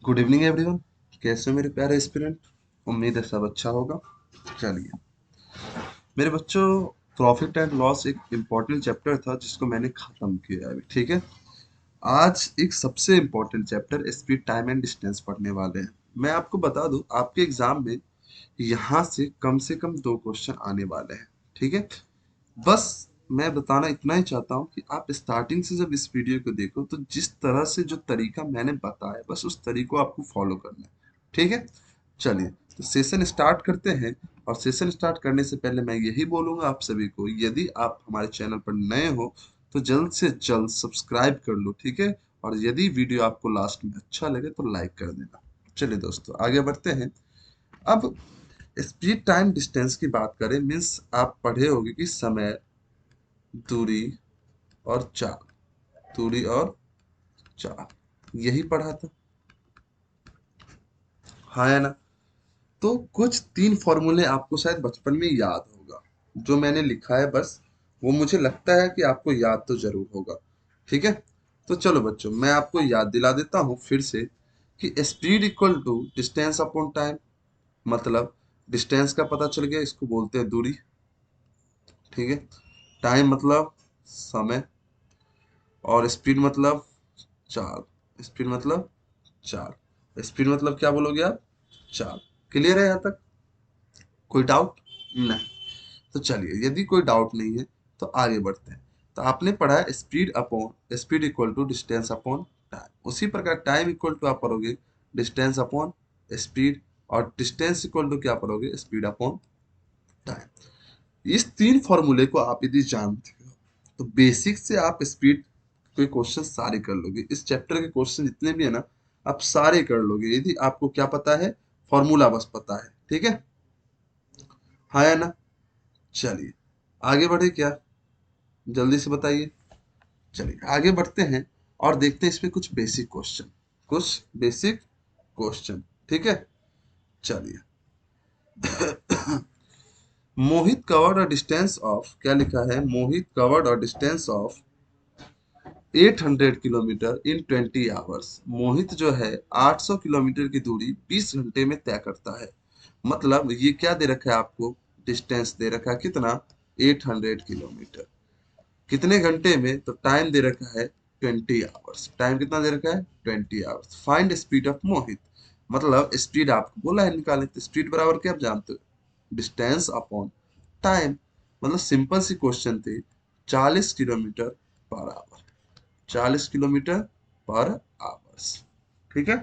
Good evening everyone. कैसे हो मेरे प्यारे एस्पिरेंट? उम्मीद है सब अच्छा होगा। चलिए मेरे बच्चों, प्रॉफिट एंड लॉस एक इम्पोर्टेंट चैप्टर था जिसको मैंने खत्म किया है अभी। ठीक है, आज एक सबसे important chapter speed time and distance पढ़ने वाले हैं। मैं आपको बता दूं, आपके एग्जाम में यहाँ से कम दो क्वेश्चन आने वाले हैं। ठीक है, बस मैं बताना इतना ही चाहता हूँ कि आप स्टार्टिंग से जब इस वीडियो को देखो तो जिस तरह से जो तरीका मैंने बताया बस उस तरीके को आपको फॉलो करना है। ठीक है, चलिए तो सेशन स्टार्ट करते हैं। और सेशन स्टार्ट करने से पहले मैं यही बोलूंगा आप सभी को, यदि आप हमारे चैनल पर नए हो तो जल्द से जल्द सब्सक्राइब कर लो। ठीक है, और यदि वीडियो आपको लास्ट में अच्छा लगे तो लाइक कर देना। चलिए दोस्तों आगे बढ़ते हैं। अब स्पीड टाइम डिस्टेंस की बात करें, मीन्स आप पढ़े होंगे कि समय, दूरी और चाल, दूरी और चाल, यही पढ़ा था। हाँ है ना? तो कुछ तीन फॉर्मूले आपको शायद बचपन में याद होगा, जो मैंने लिखा है बस वो मुझे लगता है कि आपको याद तो जरूर होगा। ठीक है, तो चलो बच्चों मैं आपको याद दिला देता हूँ फिर से कि speed equal to distance upon time. मतलब डिस्टेंस का पता चल गया, इसको बोलते हैं दूरी। ठीक है, टाइम मतलब समय, और स्पीड मतलब चाल। स्पीड मतलब चाल, स्पीड मतलब क्या बोलोगे आप? चाल। क्लियर है यहाँ तक? कोई डाउट? नहीं। तो चलिए यदि कोई डाउट नहीं है तो आगे बढ़ते हैं। तो आपने पढ़ा है speed upon speed equal to distance upon time, उसी प्रकार टाइम इक्वल टू आप पढ़ोगे डिस्टेंस अपॉन स्पीड, और डिस्टेंस इक्वल टू क्या पढ़ोगे? Speed upon time. इस तीन फॉर्मूले को आप यदि जानते हो तो बेसिक से आप स्पीड के क्वेश्चन सारे कर लोगे। इस चैप्टर के क्वेश्चन जितने भी है ना, आप सारे कर लोगे यदि आपको क्या पता है? फॉर्मूला बस पता है। ठीक है, हाँ या ना? चलिए आगे बढ़े क्या? जल्दी से बताइए। चलिए आगे बढ़ते हैं और देखते हैं इसमें कुछ बेसिक क्वेश्चन, कुछ बेसिक क्वेश्चन। ठीक है, चलिए। Mohit covered a distance of, क्या लिखा है? Mohit covered a distance of 800 kilometre in 20 hours. Mohit जो है 800 किलोमीटर की दूरी 20 घंटे में तय करता है। मतलब ये क्या दे रखा है आपको? डिस्टेंस दे रखा है कितना? 800 किलोमीटर। कितने घंटे में? तो टाइम दे रखा है 20 आवर्स। टाइम कितना दे रखा है? 20 आवर्स। फाइंड स्पीड ऑफ मोहित। मतलब स्पीड आपको बोला है निकालें, तो स्पीड बराबर क्या आप जानते हो? Distance upon time. मतलब सिंपल सी क्वेश्चन थी, 40 किलोमीटर पर आवर। 40 किलोमीटर पर आवर्स। ठीक है,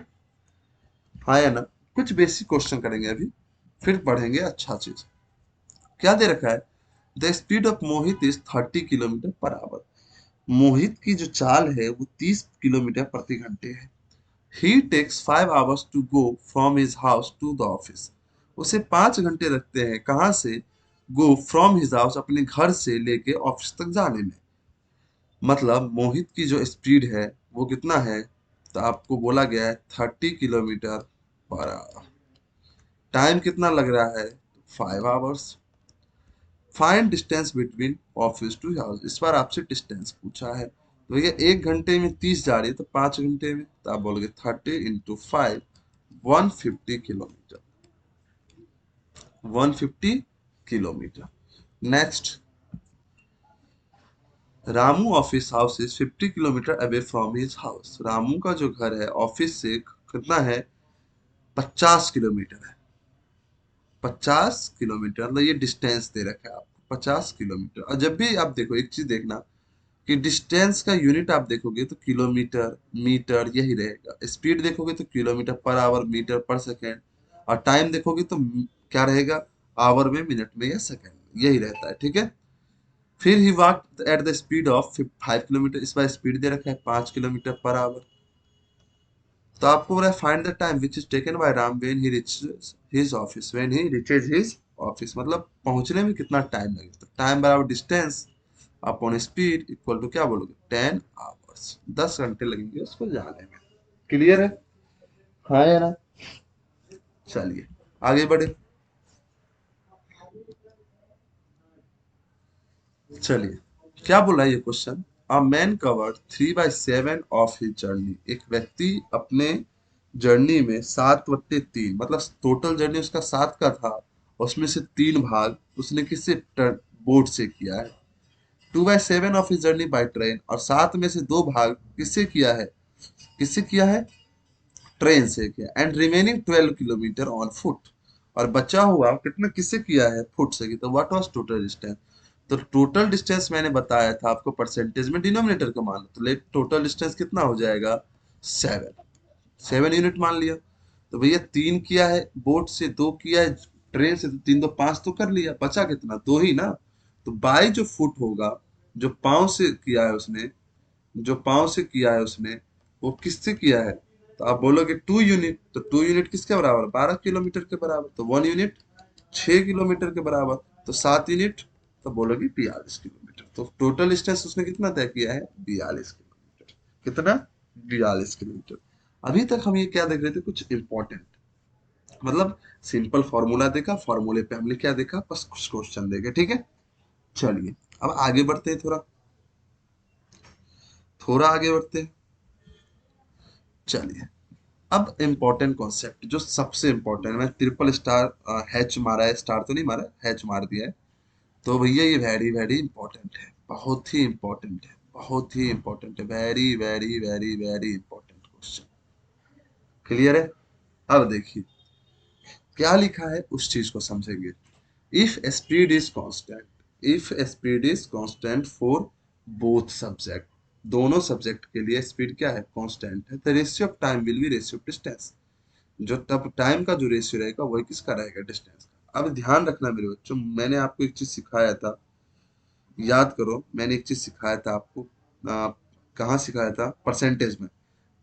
हाँ या ना? कुछ बेसिक क्वेश्चन करेंगे अभी, फिर पढ़ेंगे अच्छा चीज। क्या दे रखा है? The speed of Mohit is 30 kilometre per hour. Mohit की जो चाल है वो 30 किलोमीटर प्रति घंटे है। He takes 5 hours to go from his house to the office. उसे 5 घंटे लगते हैं कहाँ से? गो फ्रॉम हिज हाउस, अपने घर से लेके ऑफिस तक जाने में। मतलब मोहित की जो स्पीड है वो कितना है? तो आपको बोला गया है 30 किलोमीटर पर आवर। टाइम कितना लग रहा है? 5 hours. Find distance between office to house. इस बार आपसे डिस्टेंस पूछा है, तो भैया 1 घंटे में 30 जा रही है तो 5 घंटे में, तो आप बोलोगे 30 × 5, 150 kilometre. 150 kilometre. Next, Ramu office house is 50 kilometre away from his house. Ramu का जो घर है ऑफिस से कितना है? 50 किलोमीटर है। 50 किलोमीटर, मतलब ये डिस्टेंस दे रखा है आपको 50 किलोमीटर। और जब भी आप देखो एक चीज देखना कि डिस्टेंस का यूनिट आप देखोगे तो किलोमीटर, मीटर यही रहेगा। स्पीड देखोगे तो किलोमीटर पर आवर, मीटर पर सेकेंड। और टाइम देखोगे तो क्या रहेगा? आवर में, मिनट में या सेकेंड में, यही रहता है। ठीक है, फिर he walk at the speed of 5 kilometre. इस बार स्पीड दे रखा है 5 किलोमीटर पर आवर। तो आपको बोला find the time which is taken by Ram when he reaches his office. When he reaches his office मतलब पहुंचने में कितना टाइम लगेगा? तो टाइम बराबर distance upon speed equal to क्या बोलोगे? 10 आवर्स। 10 घंटे लगेंगे उसको जाने में। क्लियर है? हाँ या ना? चलिए आगे बढ़े। चलिए क्या बोला ये question? A man covered 3/7 of his journey. एक व्यक्ति अपने जर्नी में 7/3, मतलब टोटल जर्नी उसका 7 का था, उसमें से 3 भाग उसने किससे बोट से किया है। 2/7 of his journey by train, और 7 में से 2 भाग किससे किया है, किससे किया है, ट्रेन से किया। And remaining 12 kilometre on foot, और बचा हुआ कितना किससे किया है, फुट से किया। तो व्हाट वाज टोटल डिस्टेंस, तो टोटल डिस्टेंस मैंने बताया था आपको परसेंटेज में, डिनोमिनेटर को मान लो, तो लेट टोटल डिस्टेंस कितना हो जाएगा, 7 यूनिट मान लिया। तो भैया 3 किया है बोट से, 2 किया है ट्रेन से, तो 3 2 5 तो कर लिया, बचा कितना, 2 ही ना। तो बाई जो फुट होगा, जो पाँव से किया है उसने, जो पाँव से किया है उसने, वो किससे किया है, तो आप बोलोगे 2 यूनिट, तो 2 यूनिट किसके बराबर, 12 किलोमीटर के बराबर, तो 1 यूनिट 6 किलोमीटर के बराबर, तो 7 यूनिट, तो बोलोगे 42 किलोमीटर। तो टोटल डिस्टेंस उसने कितना तय किया है, 42 किलोमीटर। कितना, 42 किलोमीटर। अभी तक हम ये क्या देख रहे थे, कुछ इंपॉर्टेंट, मतलब सिंपल फॉर्मूला देखा, फॉर्मूले पे हमने क्या देखा, बस कुछ क्वेश्चन देखे, ठीक है। चलिए अब आगे बढ़ते हैं, थोड़ा थोड़ा आगे बढ़ते हैं। चलिए अब इम्पोर्टेंट कॉन्सेप्ट, जो सबसे इम्पोर्टेंट, मैं ट्रिपल स्टार हैच मारा है, स्टार तो नहीं मारा, हैच मार दिया है। तो भैया ये वेरी वेरी इंपॉर्टेंट है, बहुत ही इंपॉर्टेंट है, बहुत ही इंपॉर्टेंट है, very very very very important question. Clear है। अब देखिए क्या लिखा है, उस चीज को समझेंगे। If speed is constant, if speed is constant for both subject, दोनों सब्जेक्ट के लिए स्पीड क्या है, कांस्टेंट है, the ratio of time will be ratio of distance, जो तब टाइम का जो रेशियो रहेगा वही किसका रहेगा, डिस्टेंस का। अब ध्यान रखना मेरे बच्चों, मैंने आपको एक चीज सिखाया था, याद करो, मैंने एक चीज सिखाया था आपको, कहाँ सिखाया था, परसेंटेज में,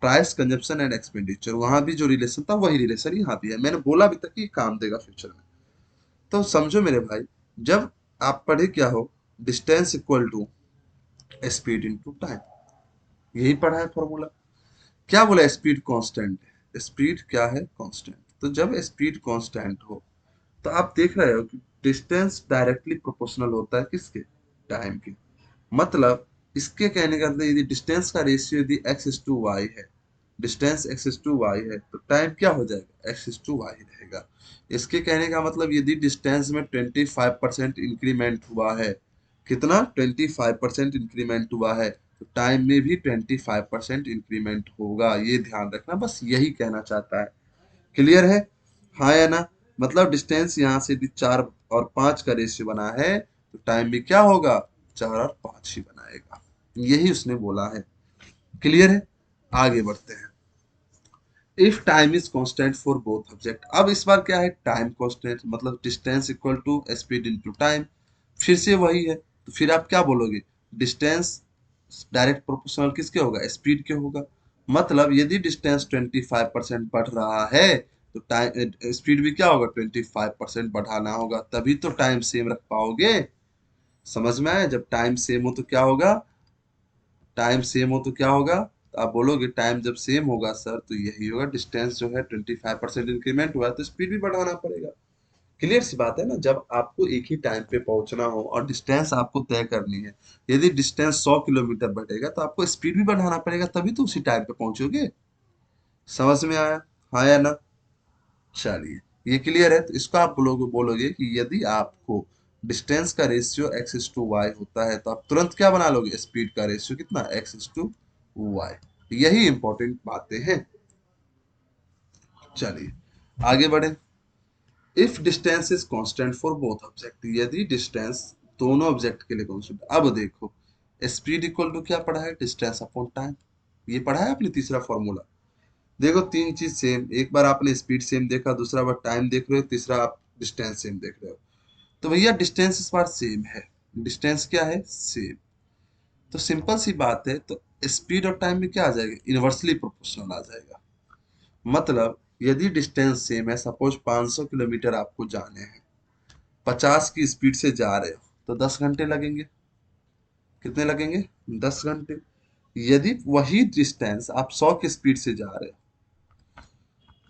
प्राइस कंजप्शन एंड एक्सपेंडिचर, वहां भी जो रिलेशन था वही रिलेशन यहाँ भी है, मैंने बोला भी था कि काम देगा फ्यूचर में। तो समझो मेरे भाई, जब आप पढ़े क्या हो, distance equal to speed into time, यही पढ़ा है फॉर्मूला। क्या बोला, स्पीड कांस्टेंट है, स्पीड क्या है, कांस्टेंट। तो जब स्पीड कांस्टेंट हो, तो आप देख रहे हो कि डिस्टेंस डायरेक्टली प्रोपोर्शनल होता है किसके, टाइम के। मतलब इसके कहने का मतलब, यदि डिस्टेंस का रेशियो यदि एक्स इज टू वाई है, distance x is to y है, तो टाइम क्या हो जाएगा, एक्स इज टू वाई रहेगा। इसके कहने का मतलब, यदि डिस्टेंस में 25% इंक्रीमेंट हुआ है, कितना, 25% इंक्रीमेंट हुआ है, तो टाइम में भी 25% इंक्रीमेंट होगा, ये ध्यान रखना, बस यही कहना चाहता है। क्लियर है, हाँ या ना। मतलब डिस्टेंस यहाँ से भी 4 और 5 का रेशियो बना है, तो टाइम भी क्या होगा, 4 और 5 ही बनाएगा, यही उसने बोला है। क्लियर है, आगे बढ़ते हैं। If time is constant for both object, अब इस बार क्या है, टाइम कांस्टेंट, मतलब distance equal to speed into time, फिर से वही है, तो फिर आप क्या बोलोगे, डिस्टेंस डायरेक्ट प्रोपोर्शनल किसके होगा, स्पीड के होगा। मतलब यदि डिस्टेंस 25% बढ़ रहा है, तो टाइम स्पीड भी क्या होगा, 25% बढ़ाना होगा, तभी तो टाइम सेम रख पाओगे। समझ में आया, जब टाइम सेम हो तो क्या होगा, टाइम सेम हो तो क्या होगा, तो आप बोलोगे टाइम जब सेम होगा सर, तो यही होगा, डिस्टेंस जो है 25% इंक्रीमेंट हुआ है, तो स्पीड भी बढ़ाना पड़ेगा। क्लियर सी बात है ना, जब आपको एक ही टाइम पे पहुंचना हो और डिस्टेंस आपको तय करनी है, यदि डिस्टेंस 100 किलोमीटर बढ़ेगा, तो आपको स्पीड भी बढ़ाना पड़ेगा, तभी तो उसी टाइम पे पहुंचोगे। समझ में आया, हाँ या ना। चलिए ये क्लियर है, तो इसको आप बोलोगे बोलोगे कि यदि आपको डिस्टेंस का ratio x is to y होता है, तो आप तुरंत क्या बना लोगे, स्पीड का रेशियो कितना, एक्स इज टू वाई। यही इंपॉर्टेंट बातें हैं। चलिए आगे बढ़े। If distance is constant for both object, यदि डिस्टेंस दोनों ऑब्जेक्ट के लिए कांस्टेंट, अब देखो स्पीड इक्वल टू क्या पढ़ा है, डिस्टेंस अपॉन टाइम, ये पढ़ा है आपने तीसरा फॉर्मूला। देखो तीन चीज सेम, एक बार आपने स्पीड सेम देखा, दूसरा बार टाइम देख रहे हो, तीसरा आप डिस्टेंस सेम देख रहे हो। तो भैया डिस्टेंस इस बार सेम है, डिस्टेंस क्या है, सेम। तो सिंपल सी बात है, तो स्पीड और टाइम में क्या आ जाएगा, इनवर्सली प्रोपोर्शनल आ जाएगा। मतलब यदि डिस्टेंस सेम है, सपोज 500 किलोमीटर आपको जाने हैं, 50 की स्पीड से जा रहे हो, तो 10 घंटे लगेंगे। कितने लगेंगे, 10 घंटे। यदि वही डिस्टेंस आप 100 की स्पीड से जा रहे हो,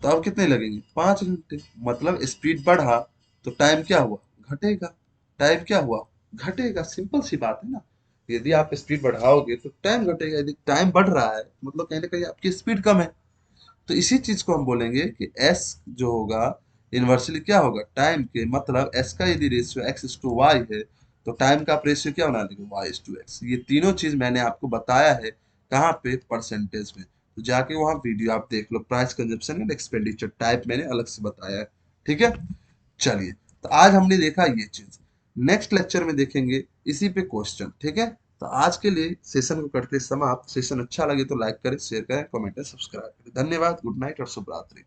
तो अब कितने लगेंगे, 5 घंटे। मतलब स्पीड बढ़ा तो टाइम क्या हुआ, घटेगा। टाइम क्या हुआ, घटेगा, सिंपल सी बात है ना। यदि आप स्पीड बढ़ाओगे तो टाइम घटेगा, यदि टाइम बढ़ रहा है मतलब कहीं ना कहीं आपकी स्पीड कम है। तो इसी चीज को हम बोलेंगे कि एस जो होगा इन्वर्सली क्या होगा, टाइम के, मतलब एस का यदि ratio x is to y है तो टाइम का आप रेशियो क्या बना देंगे, वाई इज टू एक्स। ये तीनों चीज मैंने आपको बताया है कहाँ पे, परसेंटेज में। तो जाके वहाँ वीडियो आप देख लो, price consumption and expenditure type मैंने अलग से बताया है। ठीक है, चलिए, तो आज हमने देखा ये चीज। नेक्स्ट लेक्चर में देखेंगे इसी पे क्वेश्चन। ठीक है, तो आज के लिए सेशन को करते समाप्त। सेशन अच्छा लगे तो लाइक करें, शेयर करें, कमेंट करें, सब्सक्राइब करें। धन्यवाद, गुड नाइट और शुभ रात्रि।